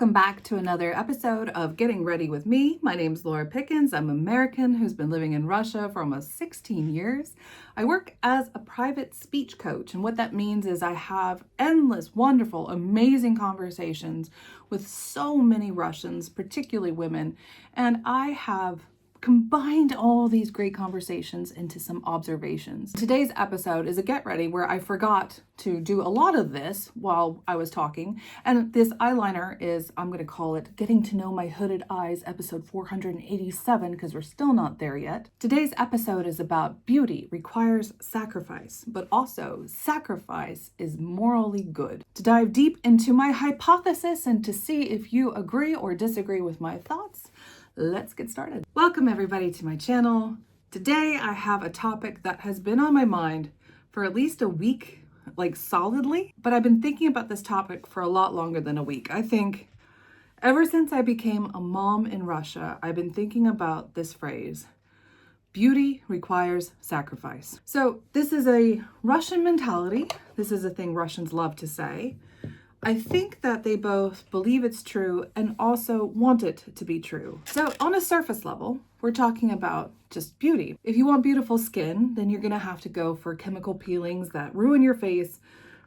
Welcome back to another episode of Getting Ready with Me. My name's Laura Pickens. I'm American who's been living in Russia for almost 16 years. I work as a private speech coach, and what that means is I have endless, wonderful, amazing conversations with so many Russians, particularly women, and I have combined all these great conversations into some observations. Today's episode is a get ready where I forgot to do a lot of this while I was talking. And this eyeliner is, I'm going to call it Getting to Know My Hooded Eyes, episode 487, because we're still not there yet. Today's episode is about beauty requires sacrifice, but also sacrifice is morally good. To dive deep into my hypothesis and to see if you agree or disagree with my thoughts, let's get started. Welcome everybody to my channel. Today I have a topic that has been on my mind for at least a week, like solidly, but I've been thinking about this topic for a lot longer than a week. I think ever since I became a mom in Russia, I've been thinking about this phrase, beauty requires sacrifice. So this is a Russian mentality. This is a thing Russians love to say. I think that they both believe it's true and also want it to be true. So on a surface level, we're talking about just beauty. If you want beautiful skin, then you're gonna have to go for chemical peelings that ruin your face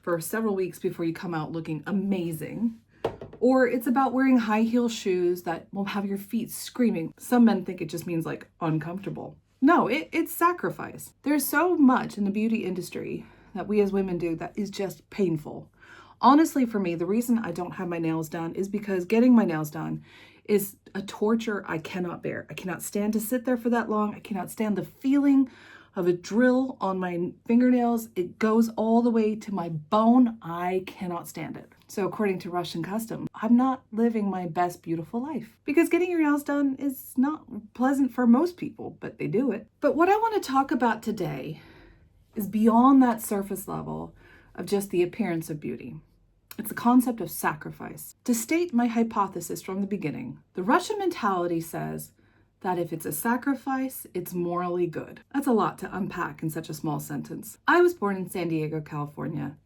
for several weeks before you come out looking amazing. Or it's about wearing high heel shoes that will have your feet screaming. Some men think it just means like uncomfortable. No, it's sacrifice. There's so much in the beauty industry that we as women do that is just painful. Honestly, for me, the reason I don't have my nails done is because getting my nails done is a torture I cannot bear. I cannot stand to sit there for that long. I cannot stand the feeling of a drill on my fingernails. It goes all the way to my bone. I cannot stand it. So according to Russian custom, I'm not living my best beautiful life because getting your nails done is not pleasant for most people, but they do it. But what I want to talk about today is beyond that surface level of just the appearance of beauty. It's the concept of sacrifice. To state my hypothesis from the beginning, the Russian mentality says that if it's a sacrifice, it's morally good. That's a lot to unpack in such a small sentence. I was born in San Diego, California.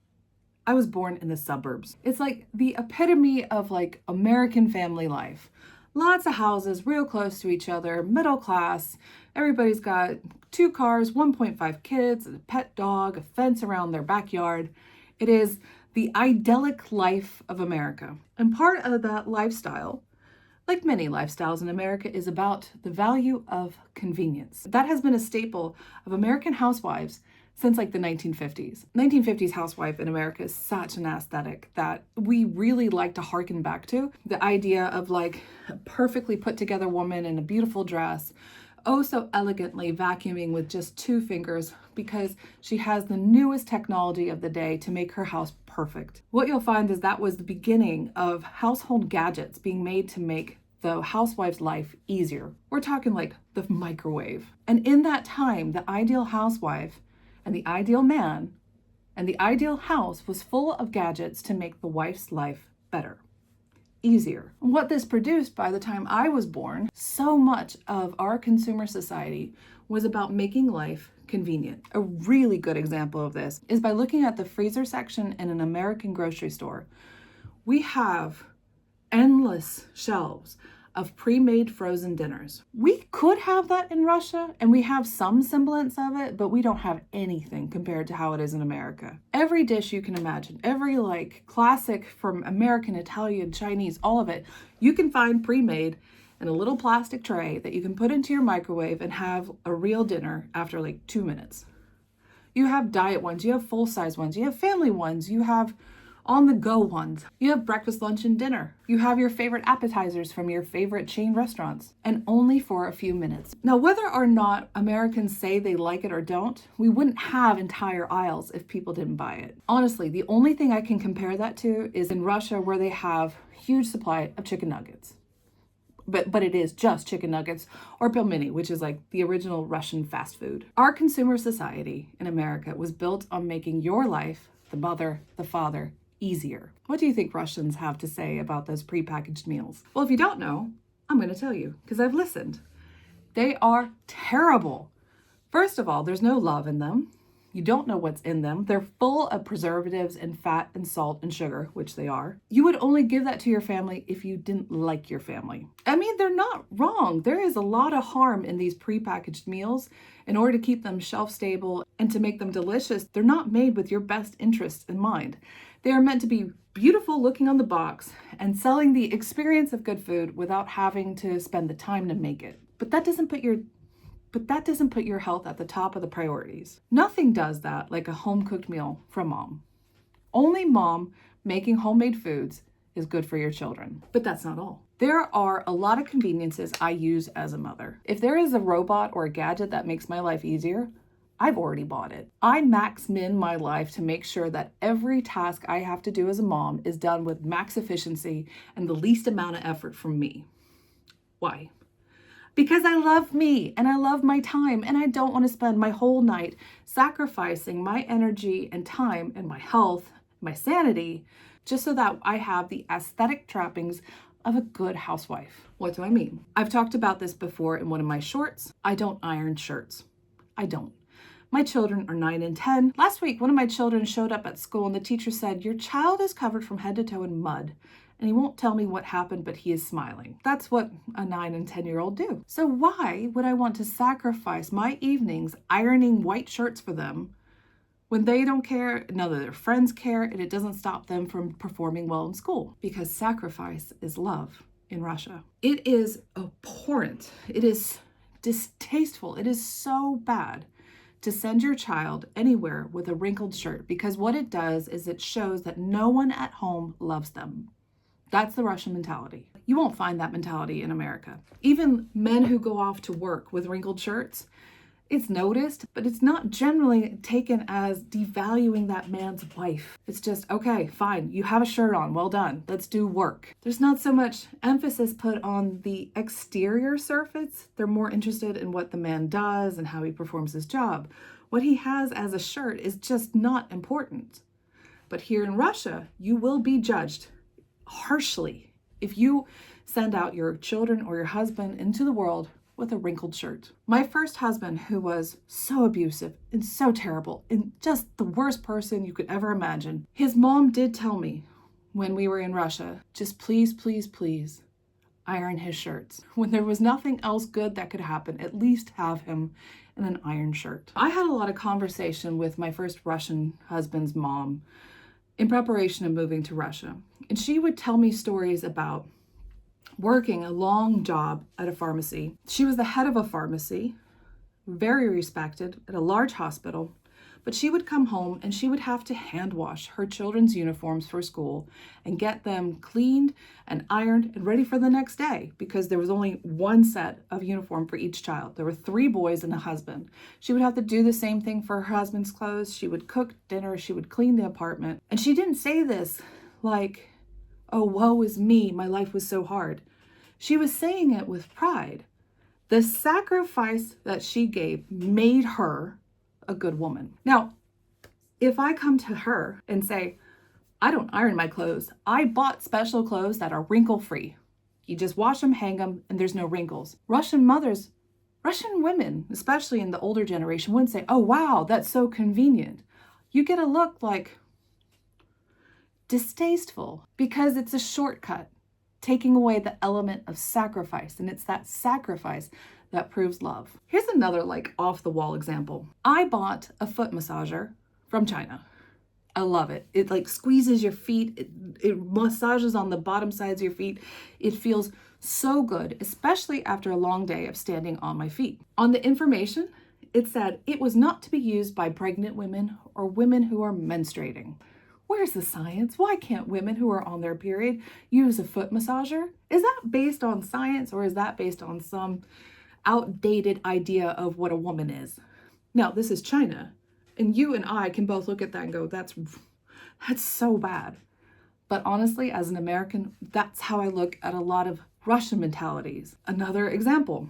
I was born in the suburbs. It's like the epitome of like American family life. Lots of houses real close to each other, middle class. Everybody's got 2 cars, 1.5 kids, a pet dog, a fence around their backyard. It is the idyllic life of America. And part of that lifestyle, like many lifestyles in America, is about the value of convenience. That has been a staple of American housewives since like the 1950s. 1950s housewife in America is such an aesthetic that we really like to harken back to. The idea of like a perfectly put together woman in a beautiful dress, oh so elegantly vacuuming with just 2 fingers because she has the newest technology of the day to make her house perfect. What you'll find is that was the beginning of household gadgets being made to make the housewife's life easier. We're talking like the microwave. And in that time, the ideal housewife and the ideal man and the ideal house was full of gadgets to make the wife's life better, easier. And what this produced by the time I was born, so much of our consumer society was about making life convenient. A really good example of this is by looking at the freezer section in an American grocery store. We have endless shelves of pre-made frozen dinners. We could have that in Russia, and we have some semblance of it, but we don't have anything compared to how it is in America. Every dish you can imagine, every like classic from American, Italian, Chinese, all of it, you can find pre-made in a little plastic tray that you can put into your microwave and have a real dinner after like 2 minutes. You have diet ones, you have full-size ones, you have family ones, you have on-the-go ones. You have breakfast, lunch, and dinner. You have your favorite appetizers from your favorite chain restaurants, and only for a few minutes. Now, whether or not Americans say they like it or don't, we wouldn't have entire aisles if people didn't buy it. Honestly, the only thing I can compare that to is in Russia, where they have huge supply of chicken nuggets. But it is just chicken nuggets or pelmeni, which is like the original Russian fast food. Our consumer society in America was built on making your life, the mother, the father, easier. What do you think Russians have to say about those prepackaged meals? Well, if you don't know, I'm going to tell you because I've listened. They are terrible. First of all, there's no love in them. You don't know what's in them. They're full of preservatives and fat and salt and sugar, which they are. You would only give that to your family if you didn't like your family. I mean, they're not wrong. There is a lot of harm in these prepackaged meals. In order to keep them shelf stable and to make them delicious, they're not made with your best interests in mind. They are meant to be beautiful looking on the box and selling the experience of good food without having to spend the time to make it. But that doesn't put your health at the top of the priorities. Nothing does that like a home-cooked meal from mom. Only mom making homemade foods is good for your children. But that's not all. There are a lot of conveniences I use as a mother. If there is a robot or a gadget that makes my life easier, I've already bought it. I max min my life to make sure that every task I have to do as a mom is done with max efficiency and the least amount of effort from me. Why? Because I love me and I love my time, and I don't want to spend my whole night sacrificing my energy and time and my health, my sanity, just so that I have the aesthetic trappings of a good housewife. What do I mean? I've talked about this before in one of my shorts. I don't iron shirts. I don't. My children are 9 and 10. Last week, one of my children showed up at school and the teacher said, "Your child is covered from head to toe in mud. And he won't tell me what happened, but he is smiling." That's what a 9 and 10-year-old do. So why would I want to sacrifice my evenings ironing white shirts for them when they don't care, none of their friends care, and it doesn't stop them from performing well in school? Because sacrifice is love in Russia. It is abhorrent. It is distasteful. It is so bad to send your child anywhere with a wrinkled shirt, because what it does is it shows that no one at home loves them. That's the Russian mentality. You won't find that mentality in America. Even men who go off to work with wrinkled shirts, it's noticed, but it's not generally taken as devaluing that man's wife. It's just, okay, fine, you have a shirt on, well done, let's do work. There's not so much emphasis put on the exterior surface. They're more interested in what the man does and how he performs his job. What he has as a shirt is just not important. But here in Russia, you will be judged harshly if you send out your children or your husband into the world with a wrinkled shirt. My first husband, who was so abusive and so terrible and just the worst person you could ever imagine, his mom did tell me when we were in Russia, just please, please, please iron his shirts. When there was nothing else good that could happen, at least have him in an iron shirt. I had a lot of conversation with my first Russian husband's mom in preparation of moving to Russia. And she would tell me stories about working a long job at a pharmacy. She was the head of a pharmacy, very respected at a large hospital, but she would come home and she would have to hand wash her children's uniforms for school and get them cleaned and ironed and ready for the next day, because there was only one set of uniform for each child. There were 3 boys and a husband. She would have to do the same thing for her husband's clothes. She would cook dinner. She would clean the apartment. And she didn't say this like, "Oh, woe is me, my life was so hard." She was saying it with pride. The sacrifice that she gave made her a good woman. Now, if I come to her and say, "I don't iron my clothes. I bought special clothes that are wrinkle-free. You just wash them, hang them, and there's no wrinkles." Russian women, especially in the older generation, wouldn't say, "Oh, wow, that's so convenient." You get a look like distasteful, because it's a shortcut, taking away the element of sacrifice, and it's that sacrifice that proves love. Here's another off-the-wall example. I bought a foot massager from China. I love it. It squeezes your feet. It massages on the bottom sides of your feet. It feels so good, especially after a long day of standing on my feet. On the information, it said it was not to be used by pregnant women or women who are menstruating. Where's the science? Why can't women who are on their period use a foot massager? Is that based on science, or is that based on some outdated idea of what a woman is? Now, this is China, and you and I can both look at that and go, that's so bad. But honestly, as an American, that's how I look at a lot of Russian mentalities. Another example.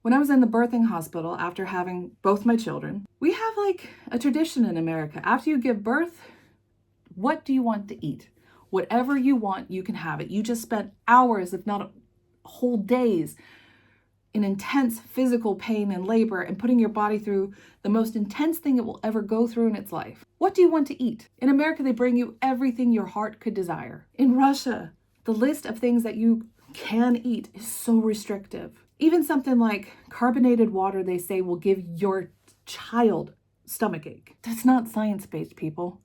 When I was in the birthing hospital after having both my children, we have a tradition in America. After you give birth, what do you want to eat? Whatever you want, you can have it. You just spent hours, if not whole days, in intense physical pain and labor and putting your body through the most intense thing it will ever go through in its life. What do you want to eat? In America, they bring you everything your heart could desire. In Russia, the list of things that you can eat is so restrictive. Even something like carbonated water, they say, will give your child stomachache. That's not science-based, people.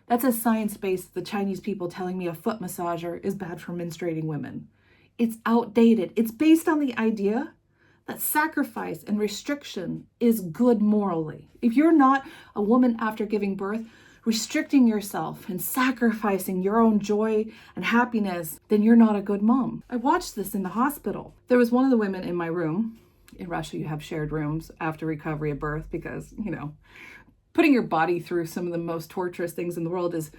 That's a science-based, the Chinese people telling me a foot massager is bad for menstruating women. It's outdated. It's based on the idea that sacrifice and restriction is good morally. If you're not a woman after giving birth, restricting yourself and sacrificing your own joy and happiness, then you're not a good mom. I watched this in the hospital. There was one of the women in my room. In Russia, you have shared rooms after recovery of birth because, putting your body through some of the most torturous things in the world is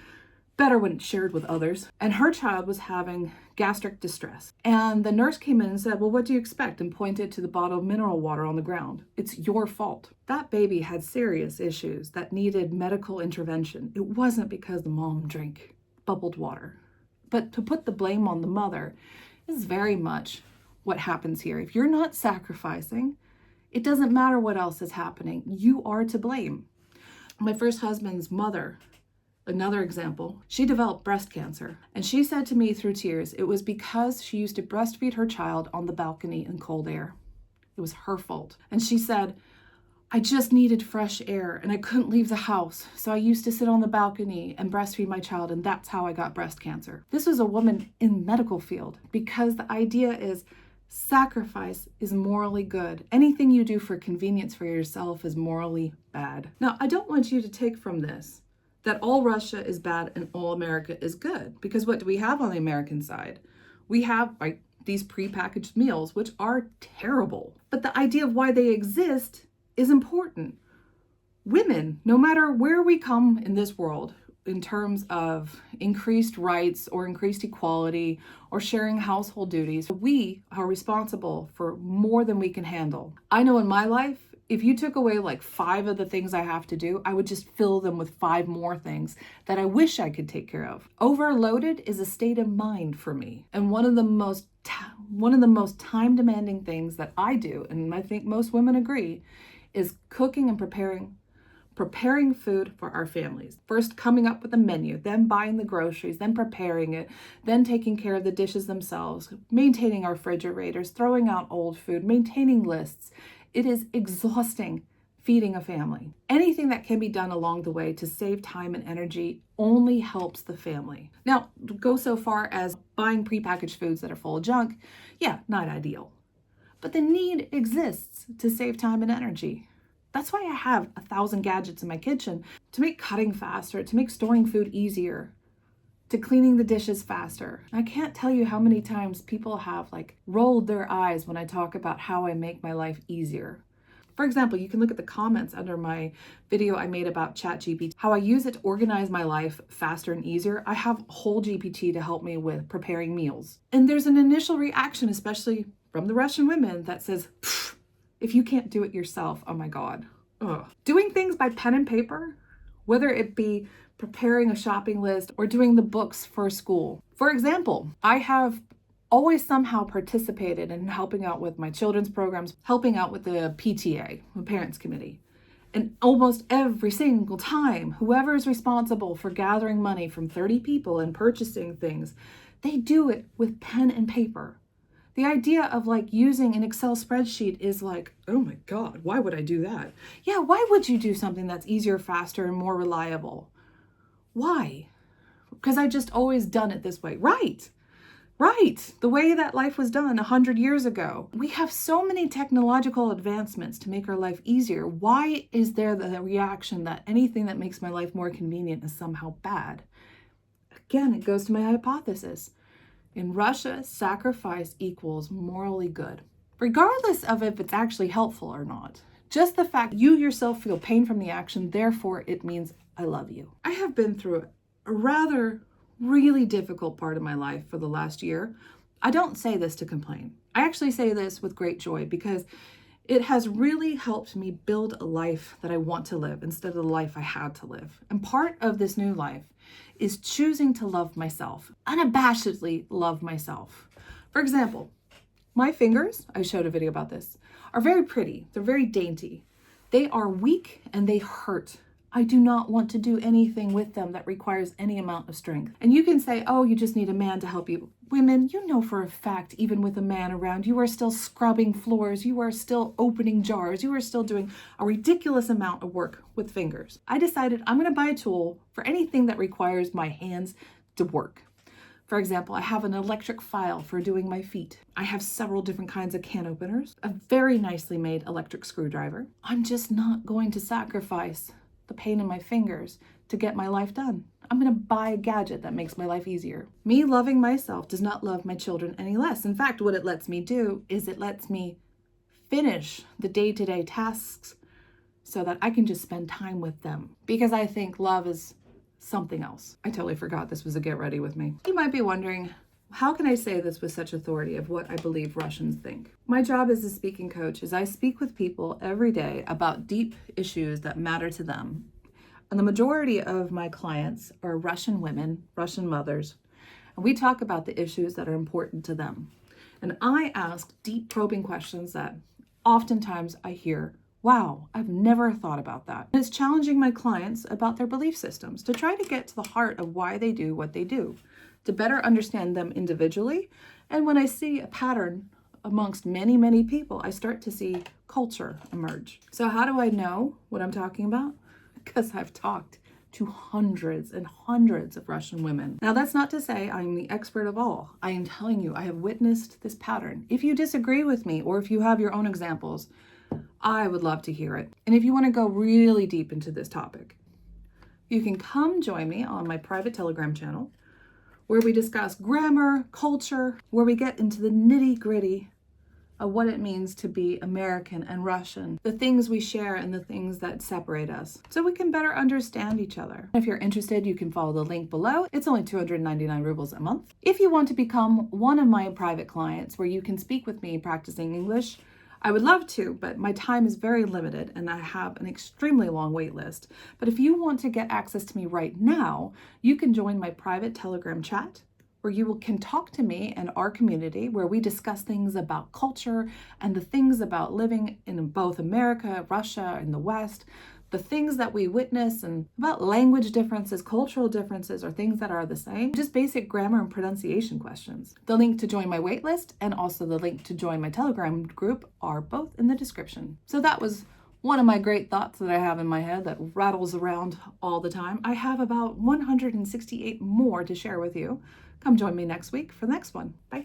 better when it's shared with others. And her child was having gastric distress. And the nurse came in and said, well, what do you expect? And pointed to the bottle of mineral water on the ground. It's your fault. That baby had serious issues that needed medical intervention. It wasn't because the mom drank bubbled water. But to put the blame on the mother is very much what happens here. If you're not sacrificing, it doesn't matter what else is happening. You are to blame. My first husband's mother, another example, she developed breast cancer. And she said to me through tears, it was because she used to breastfeed her child on the balcony in cold air. It was her fault. And she said, I just needed fresh air and I couldn't leave the house. So I used to sit on the balcony and breastfeed my child, and that's how I got breast cancer. This was a woman in the medical field, because the idea is sacrifice is morally good. Anything you do for convenience for yourself is morally bad. Now, I don't want you to take from this that all Russia is bad and all America is good, because what do we have on the American side? We have these prepackaged meals, which are terrible. But the idea of why they exist is important. Women, no matter where we come in this world, in terms of increased rights or increased equality or sharing household duties, we are responsible for more than we can handle. I know in my life, if you took away like 5 of the things I have to do, I would just fill them with 5 more things that I wish I could take care of. Overloaded is a state of mind for me. And one of the most time demanding things that I do, and I think most women agree, is cooking and preparing food for our families. First coming up with a menu, then buying the groceries, then preparing it, then taking care of the dishes themselves, maintaining our refrigerators, throwing out old food, maintaining lists. It is exhausting feeding a family. Anything that can be done along the way to save time and energy only helps the family. Now, go so far as buying prepackaged foods that are full of junk, yeah, not ideal. But the need exists to save time and energy. That's why I have 1,000 gadgets in my kitchen, to make cutting faster, to make storing food easier, to cleaning the dishes faster. I can't tell you how many times people have rolled their eyes when I talk about how I make my life easier. For example, you can look at the comments under my video I made about ChatGPT, how I use it to organize my life faster and easier. I have whole GPT to help me with preparing meals. And there's an initial reaction, especially from the Russian women, that says, if you can't do it yourself, oh my God. Ugh. Doing things by pen and paper, whether it be preparing a shopping list or doing the books for school. For example, I have always somehow participated in helping out with my children's programs, helping out with the PTA, the Parents Committee. And almost every single time, whoever is responsible for gathering money from 30 people and purchasing things, they do it with pen and paper. The idea of using an Excel spreadsheet is oh my God, why would I do that? Yeah, why would you do something that's easier, faster, and more reliable? Why? Because I just always done it this way. Right. The way that life was done 100 years ago. We have so many technological advancements to make our life easier. Why is there the reaction that anything that makes my life more convenient is somehow bad? Again, it goes to my hypothesis. In Russia, sacrifice equals morally good, regardless of if it's actually helpful or not. Just the fact you yourself feel pain from the action, therefore it means I love you. I have been through a really difficult part of my life for the last year. I don't say this to complain. I actually say this with great joy, because it has really helped me build a life that I want to live instead of the life I had to live. And part of this new life is choosing to love myself, unabashedly love myself. For example, My fingers, I showed a video about this, are very pretty. They're very dainty. They are weak and they hurt. I do not want to do anything with them that requires any amount of strength. And you can say, oh, you just need a man to help you. Women, you know for a fact, even with a man around, you are still scrubbing floors, you are still opening jars, you are still doing a ridiculous amount of work with fingers. I decided I'm gonna buy a tool for anything that requires my hands to work. For example, I have an electric file for doing my feet. I have several different kinds of can openers, a very nicely made electric screwdriver. I'm just not going to sacrifice the pain in my fingers to get my life done. I'm gonna buy a gadget that makes my life easier. Me loving myself does not love my children any less. In fact, what it lets me do is it lets me finish the day-to-day tasks so that I can just spend time with them. Because I think love is something else. I totally forgot this was a get ready with me. You might be wondering, how can I say this with such authority of what I believe Russians think? My job as a speaking coach is I speak with people every day about deep issues that matter to them. And the majority of my clients are Russian women, Russian mothers, and we talk about the issues that are important to them. And I ask deep probing questions that oftentimes I hear, wow, I've never thought about that. And it's challenging my clients about their belief systems to try to get to the heart of why they do what they do, to better understand them individually. And when I see a pattern amongst many, many people, I start to see culture emerge. So how do I know what I'm talking about? Because I've talked to hundreds and hundreds of Russian women. Now, that's not to say I'm the expert of all. I am telling you, I have witnessed this pattern. If you disagree with me, or if you have your own examples, I would love to hear it. And if you want to go really deep into this topic, you can come join me on my private Telegram channel, where we discuss grammar, culture, where we get into the nitty-gritty of what it means to be American and Russian, the things we share and the things that separate us, so we can better understand each other. If you're interested, you can follow the link below. It's only 299 rubles a month. If you want to become one of my private clients where you can speak with me practicing English, I would love to, but my time is very limited and I have an extremely long wait list. But if you want to get access to me right now, you can join my private Telegram chat, where you can talk to me and our community, where we discuss things about culture and the things about living in both America, Russia, and the West, the things that we witness, and about language differences, cultural differences, or things that are the same, just basic grammar and pronunciation questions. The link to join my waitlist and also the link to join my Telegram group are both in the description. So that was one of my great thoughts that I have in my head that rattles around all the time. I have about 168 more to share with you. Come join me next week for the next one. Bye.